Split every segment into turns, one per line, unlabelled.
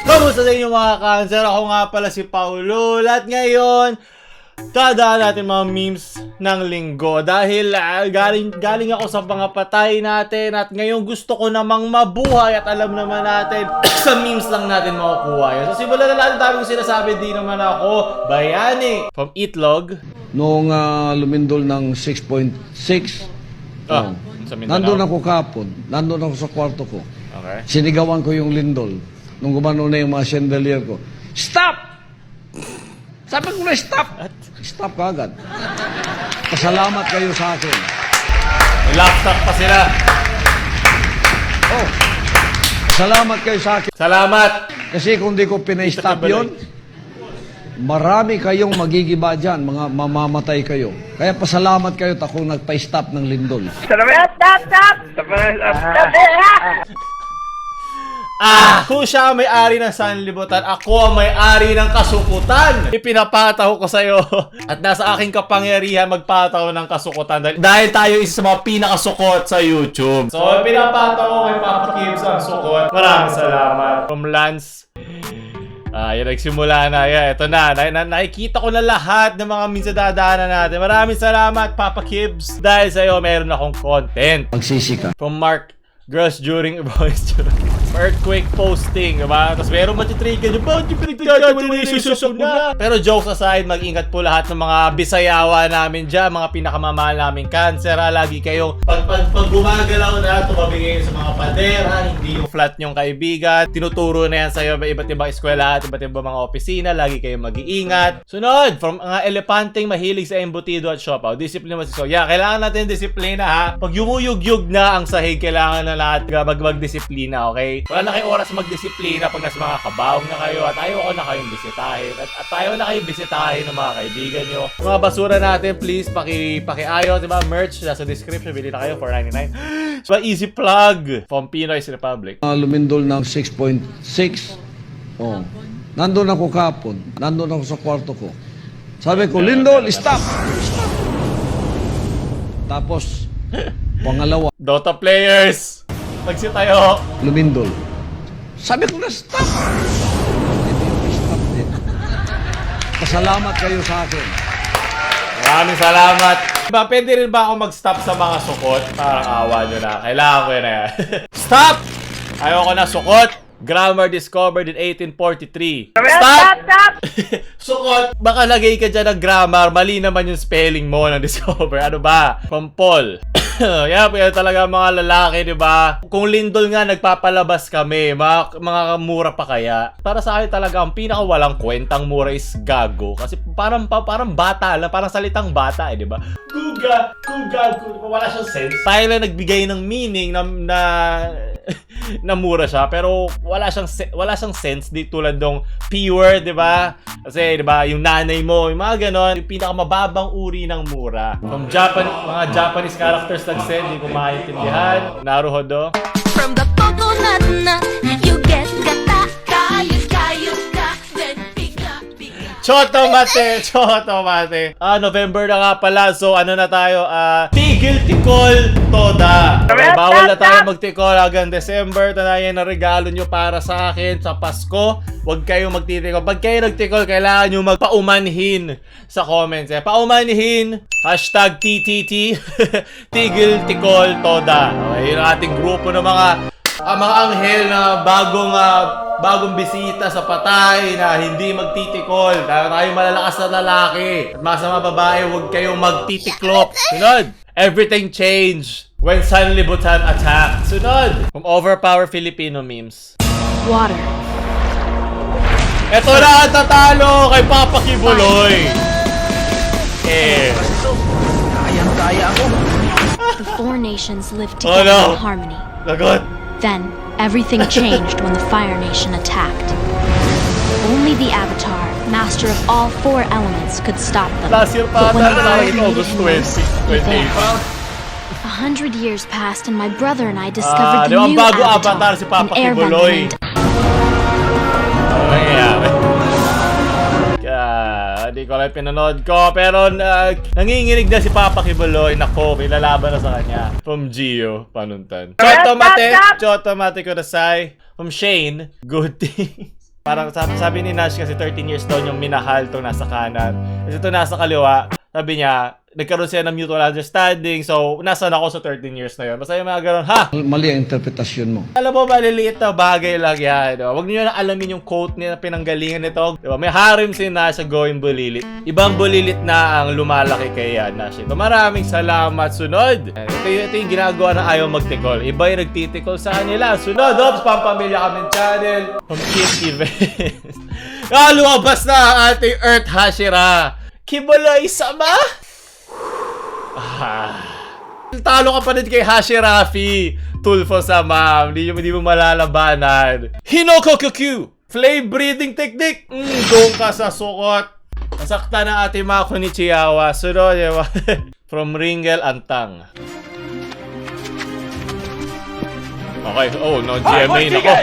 Kamusta sa inyo mga cancer? Ako nga pala si Paulo. At ngayon, dadaan natin mga memes ng linggo. Dahil galing ako sa mga patay natin. At ngayon gusto ko namang mabuhay. At alam naman natin, sa memes lang natin makukuha yun. So simulan na natin, daming sinasabi. Di naman ako bayani. From Itlog.
Noong lumindol ng 6.6,
Sa Mindanao.
nandun ako kapon, nandun ako sa kwarto ko.
Okay.
Sinigawan ko yung lindol. Nung gumano na yung mga chandelier ko, stop! Sabi ko na stop! Stop ka agad. Pasalamat kayo sa akin.
May laptop pa sila.
Oh, salamat kayo sa akin.
Salamat.
Kasi kung di ko pinay-stop yun, marami kayong magigiba dyan, mga mamamatay kayo. Kaya pasalamat kayo at ako nagpa-stop ng lindol.
Kung siya ang may-ari ng sanlibutan, ako ang may-ari ng kasukutan. Ipinapataw ko sa'yo. At nasa aking kapangyarihan magpataw ng kasukutan. Dahil tayo isa sa mga pinakasukot sa YouTube. So, pinapataw ko kay Papa Kibbs ang sukot. Maraming salamat. From Lance. Yan, nagsimula na. Yan, ito na. Nakikita ko na lahat ng mga minsan dadaanan natin. Maraming salamat, Papa Kibbs. Dahil sa'yo, meron akong content.
Magsisika.
From Mark, girls during earthquake posting, diba? Tapos meron matitrigger yung bakit yung pinagtagagawin na. Pero jokes aside, mag-ingat po lahat ng mga Bisayawa namin dyan, mga pinakamamahal namin cancer. Lagi kayong pag gumagalaw na, tumabingin sa mga pader, hindi yung flat nyong kaibigan. Tinuturo na yan sa'yo, iba't ibang eskwela at iba't ibang mga opisina. Lagi kayong mag-iingat. Sunod, from mga elepanteng mahilig sa embutido at siopaw. Discipline mo si Soya. Kailangan natin disiplina, ha? Pag yumuyug-yug na ang sahig, kailangan na lahat magdisiplina, okay? Wala na kayong oras magdisiplina pag nasa mga kabawang na kayo at ayaw ko na kayong bisitahin at ayaw na kayong bisitahin ng mga kaibigan nyo. Mga basura natin, please, pakiayo, diba? Merch, nasa description, bili na kayo, $4.99. Diba? Easy plug from Pinoy's Republic.
Lumindol ng 6.6, nandun ako kapon, nandun ako sa kwarto ko. Sabi ko, lindol, stop! Stop! Tapos, pangalawa,
Dota players, magsitayo.
lumindol. Sabi ko na stop! Hindi stop din. Pasalamat kayo sa akin.
Maraming salamat. Diba, pwede rin ba ako mag-stop sa mga sukot? Parang awa nyo na. Kailangan ko yun na yan. Stop! Ayoko na sukot. Grammar discovered in 1843. Stop! Sukot! Baka lagay ka dyan ng grammar. Mali naman yung spelling mo ng discover. Ano ba? From Paul. Yan talaga mga lalaki, di ba? Kung lindol nga, nagpapalabas kami. Mga mura pa kaya. Para sa akin talaga, ang pinakawalang kwentang mura is gago. Kasi parang bata lang. Parang salitang bata, di ba? Kuga. Wala siyang sense. Tayo lang nagbigay ng meaning na mura siya. Pero wala siyang sense. Di tulad ng P-word, di ba? Kasi, di ba, yung nanay mo, yung mga ganon, yung pinakamababang uri ng mura. From mga Japanese characters nag-send, hindi ko maintindihan. Naruhodo.
From the coconut nut, you get gata, kayod ka, then bigla.
Choto mate. November na nga pala. So, ano na tayo? Tigil tikol toda. Okay, bawal na tayo magtikol hanggang December. Tanayan na regalo nyo para sa akin sa Pasko. Huwag kayong magtitikol. Pag kayo nagtikol, kailangan nyo magpaumanhin sa comments. Paumanhin. Hashtag TTT. Tigil tikol toda. Okay, yun ang ating grupo ng mga anghel na bagong bisita sa patay na hindi magtitikol. Tayo malalakas na lalaki. At mga sa mga babae, huwag kayong magtitiklop. Sunod! Everything changed when sanlibutan attacked. Sunod! From Overpower Filipino memes.
Water.
Ito na ang tatalo kay Papa Kibuloy.
Kayang-kaya ako.
The four nations lived
Oh,
together
no.
in harmony.
Lagot!
Then, everything changed when the Fire Nation attacked. Only the Avatar, master of all four elements, could stop them.
Last year pa
But when the
ata,
Fire
August
Nation
20,
was there,
28.
100 years passed and my brother and I discovered
Di
the
ba ang
new
bago
Avatar,
avatar si Papa
an airbender
Kibuloy?
named
Ano nangyayari? Hindi ko alam pinanood ko. Pero nanginginig na si Papa Kibuloy. Nako, may lalaban na sa kanya. From Gio Panuntan. Choto mate kudasai. From Shane, good things. Parang sabi ni Nash kasi 13 years daw yung minahal itong nasa kanan. Kasi ito nasa kaliwa, sabi niya, nagkaroon siya ng mutual understanding. So, nasan ako sa 13 years na yun? Basta yung mga ganun, ha?
Mali ang interpretasyon mo.
Alam mo, maliliit na bagay lang yan. Diba? Huwag niyo na alamin yung quote niya na pinanggalingan nito. Diba? May harem si Nash sa going bulilit. Ibang bulilit na ang lumalaki kay Nash. Ito, maraming salamat. Sunod. Ito yung ginagawa na ayaw magtikol. Iba yung nagtitikol sa kanila. Sunod, Ops, Pampamilya Kami Channel. From Kiss Events. Lumabas na ang ating Earth Hashira. Kibolay sama? Talo ka pa din kay Hashirafi. Tulfo sama. Hindi mo malalabanan. Hinoko Kyukyu. Flame breathing technique. Doon ka sa sukot. Nasakta na ating mga Konichiwa. Sunod, diba? From Ringel Antang. Okay. Oh, no GMA na ko.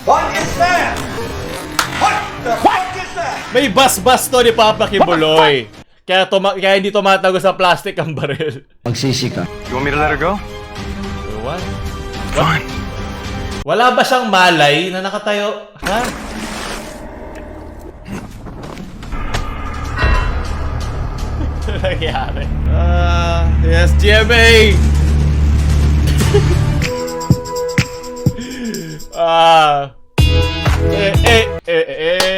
What is that? What the fuck is that?
May bas-bas to ni Papa Kibuloy. Kaya hindi tumatago sa plastic ang baril.
Magsisi ka.
You want me to let her go?
What?
Fine.
Wala ba siyang malay na nakatayo? Ha? Ano nangyari? Yes, GMA!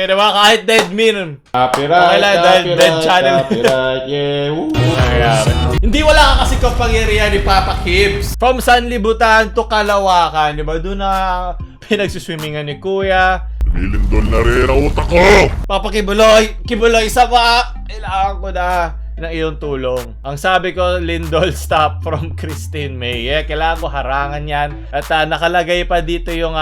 Diba kahit dead min. Okay lang, dead channel. Nangyari. Hindi wala ka kasi kapangyarihan ni Papa Kibs. From Sanlibutan to Kalawakan, di ba? Doon na pinagsuswimmingan ni Kuya.
Nilindol na rin ang utak ko!
Papa Kibuloy, sama! Kailangan ko na ng iyong tulong. Ang sabi ko, Lindol, stop from Christine May. Kailangan ko harangan yan. At nakalagay pa dito yung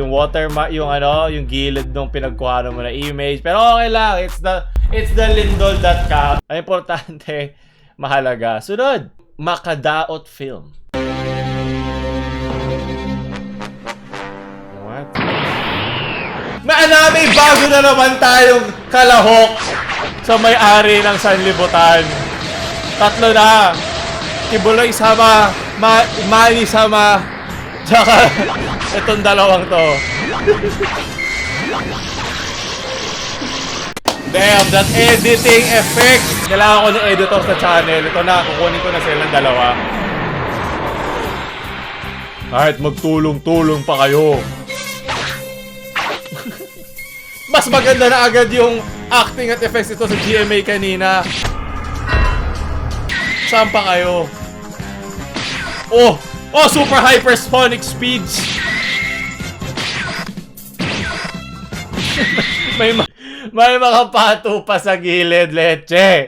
watermark, yung gilid nung pinagkuhanan mo na image. Pero okay lang, it's the Lindol that counts. Ang importante, mahalaga. Sunod, Makadaot Film. What? May bago na naman tayong kalahok sa may-ari ng Sanlibutan. Tatlo na. Kibuloy sama, Mali sama, tsaka itong dalawang to. Damn, that editing effect. Kailangan ko ng editor sa channel. Ito na, kukunin ko na silang dalawa. Kahit magtulong-tulong pa kayo. Mas maganda na agad yung acting at effects ito sa GMA kanina. Saan pa kayo? Oh, super hypersonic speeds. may mga pato pa sa gilid, leche.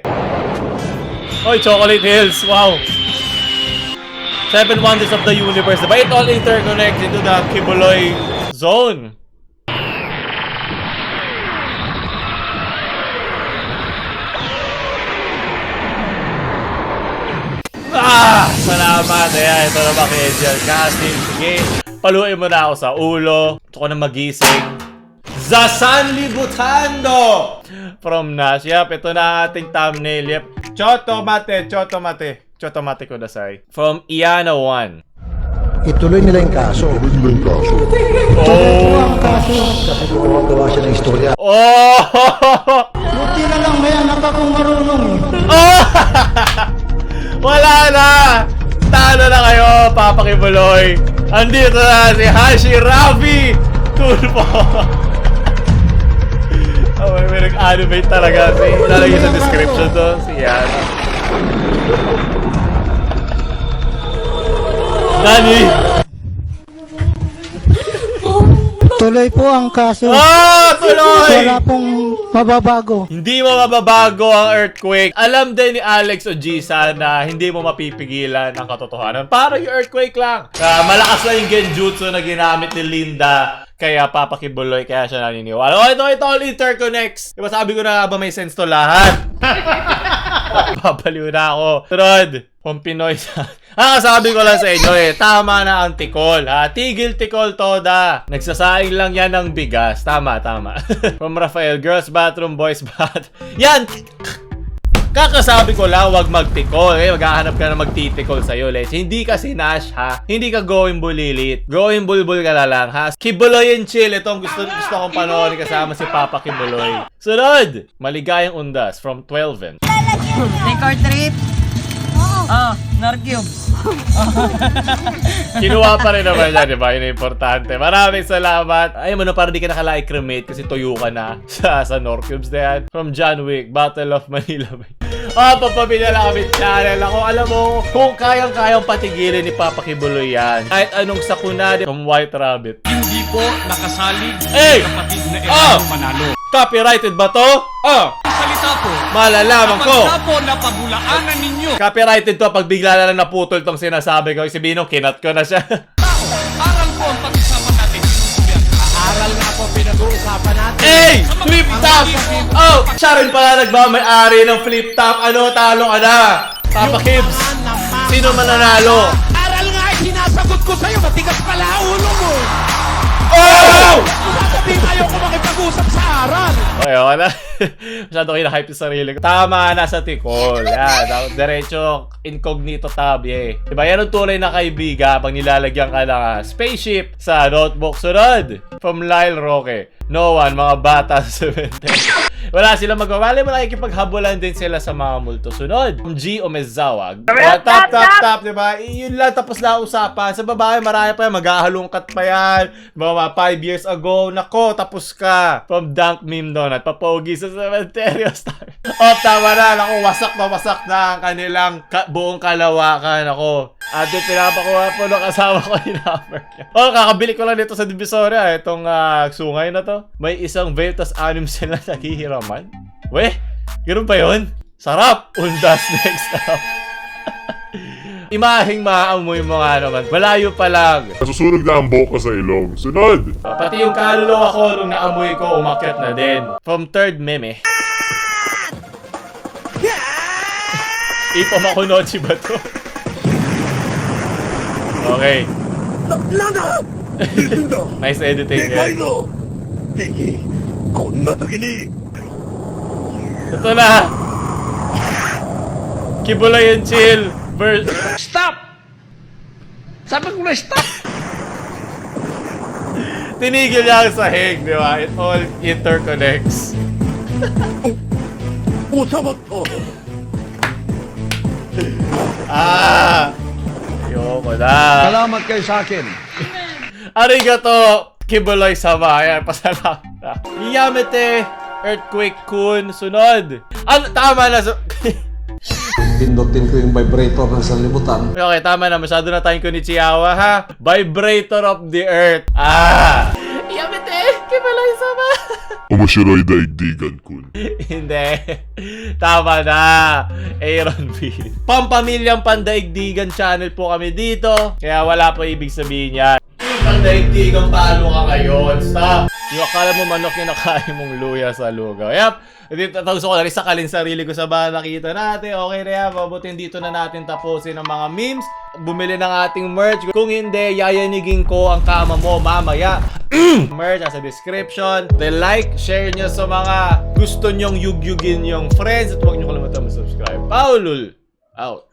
Oy, Chocolate Hills, wow. 7 Wonders of the Universe. Diba? It all interconnects into the Kibuloy zone. Salamat. Ayan, ito na ba kay Angel Casting. Sige, paluin mo na ako sa ulo. Gusto ko na magising. Za Sanlibutando! From Nash. Yep, ito na ating thumbnail. Yep. Chotomate kudasai. From Iana 1.
Ituloy nila yung kaso.
Oh!
Kasi gumagawa siya ng istorya.
Oh!
Buti na lang may anak akong marunong eh.
Oh! Wala na! Talo na kayo, Papa Kibuloy! Andito na si Hashirafi Tulfo! Oh, may nag-animate talaga. Lalagay sa description to. Si Yana. Nani?
Tuloy po ang kaso.
Tuloy!
Wala pong mababago.
Hindi mo mababago ang earthquake. Alam din ni Alex o Gisa na hindi mo mapipigilan ang katotohanan. Parang yung earthquake lang. Malakas na yung genjutsu na ginamit ni Linda. Kaya Papa Kibuloy, kaya siya naniniwala. Oh, ito all interconnects. Diba sabi ko na ba may sense to lahat? Papaliw na ako. Sunod, from Pinoy sa... sabi ko lang sa inyo tama na ang tikol. Tigil tikol toda. Nagsasaing lang yan ng bigas. Tama. From Rafael, girls bathroom, boys bath. Yan! Kakasabi ko lang, wag magtikol. Maghahanap ka na magtitikol sa'yo, Leche. Hindi ka si Nash, ha? Hindi ka going bulilit. Going bulbul ka na lang, ha? Kibuloy and chill. Ito ang gusto kong panoorin kasama si Papa Kibuloy. Sunod! Maligayang undas from 12
Record trip? Oo. Narcubes.
Kinuha pa rin naman yan, di ba? Yun ang importante. Maraming salamat. Ay mo na, parang di ka nakala-cremate kasi tuyo ka na sa Norcubes na yan. From John Wick, Battle of Manila Bay. Papabila lang kami channel. Ako, alam mo, kung kayang-kayang patigilin ni Papa Kibuloy yan. Kahit anong sakuna from White Rabbit.
Hindi po nakasalig
Hey!
kapatid na Elano Manalo.
Copyrighted ba to?
Salita po,
Malalaman ko.
kapag po napabulaanan ninyo,
Copyrighted to pag bigla na lang naputol tong sinasabi ko. Si Binong, kinat ko na siya.
aral po ang pag-usapan natin.
Aral nga po pinag-uusapan natin.
Hey! Flip top! Oh! Siya rin pala nagmamay-ari ng flip top. Ano? Talo ka na! Papa Kibs! Sino mananalo?
Aral nga ay sinasagot ko sa'yo. Matigas pala ang ulo mo.
Oh!
Sasabihin ayaw ko makipag-usap sa aral.
Okay, okay na. Masyado kinahype yung sarili ko. Tama, nasa tikol. Yan. Diretso, incognito tab, Diba, yan ang tunay na kaibigan pag nilalagyan ka ng spaceship sa notebook. Sunod! From Lyle Roque. No one, mga bata sa cemetery. Wala silang magwawali, makikipaghabulan din sila sa mga multo. Sunod, from G. Omezawag. Tap, diba? Yun lang, tapos na usapan. Sa babae, marami pa yan. Maghahalungkat pa yan. Mga 5 years ago. Nako, tapos ka. From Dunk Meme Donut. Papogi sa cemetery. Tama na. Nako, wasak na ang kanilang buong kalawakan. Nako. At yung pinapakuha po ng kasama ko yung number niya. Kakabili ko lang dito sa Divisoria. Itong sungay na to. May isang vape, tas 6 sila naghihiraman. Weh, ganoon ba yun? Sarap! Undas next up. Imahing maaamoy mo nga naman. Malayo pa lang.
Nasusunog na ang buhok ko sa ilong. Sunod!
Pati yung kaluluwa ko nung naamoy ko, umakyat na din. From third meme. Ipamakunochi ba to? Okay. Nice editing yan. Ito na! Kibuloy and chill!
Stop! Sabi ko na stop!
Tinigil niya ang sahig, di ba? It all interconnects. Ayoko na.
Salamat kayo sa akin.
Arigato, Kibuloy sama. Ayan, pasalamat na. Yamete, Earthquake Kun, sunod. Tama na.
Pindutin ko yung vibrator ng sanlibutan.
Okay, tama na. Masyado na tayong Konnichiwa, ha? Vibrator of the Earth. Yamete, Kibuloy sama.
Umushiroy daigdigan kun.
Hindi. Tama na. Aaron B. Pampamilyang Pandaigdigan channel po kami dito. Kaya wala po ibig sabihin yan. Pandaigdigan palo ka ngayon. Stop. Yung akala mo manok yung nakain mong luya sa lugaw. Yep. Gusto ko na rin sakalin sarili ko sa bahay nakita natin. Okay na yan. Mabuting dito na natin tapusin ang mga memes. Bumili ng ating merch. Kung hindi, yayanigin ko ang kama mo mamaya. Merch nasa description. Then like, share nyo sa mga gusto nyong yugyugin yung friends. At huwag nyo kalimutan mag-subscribe. Paulul out.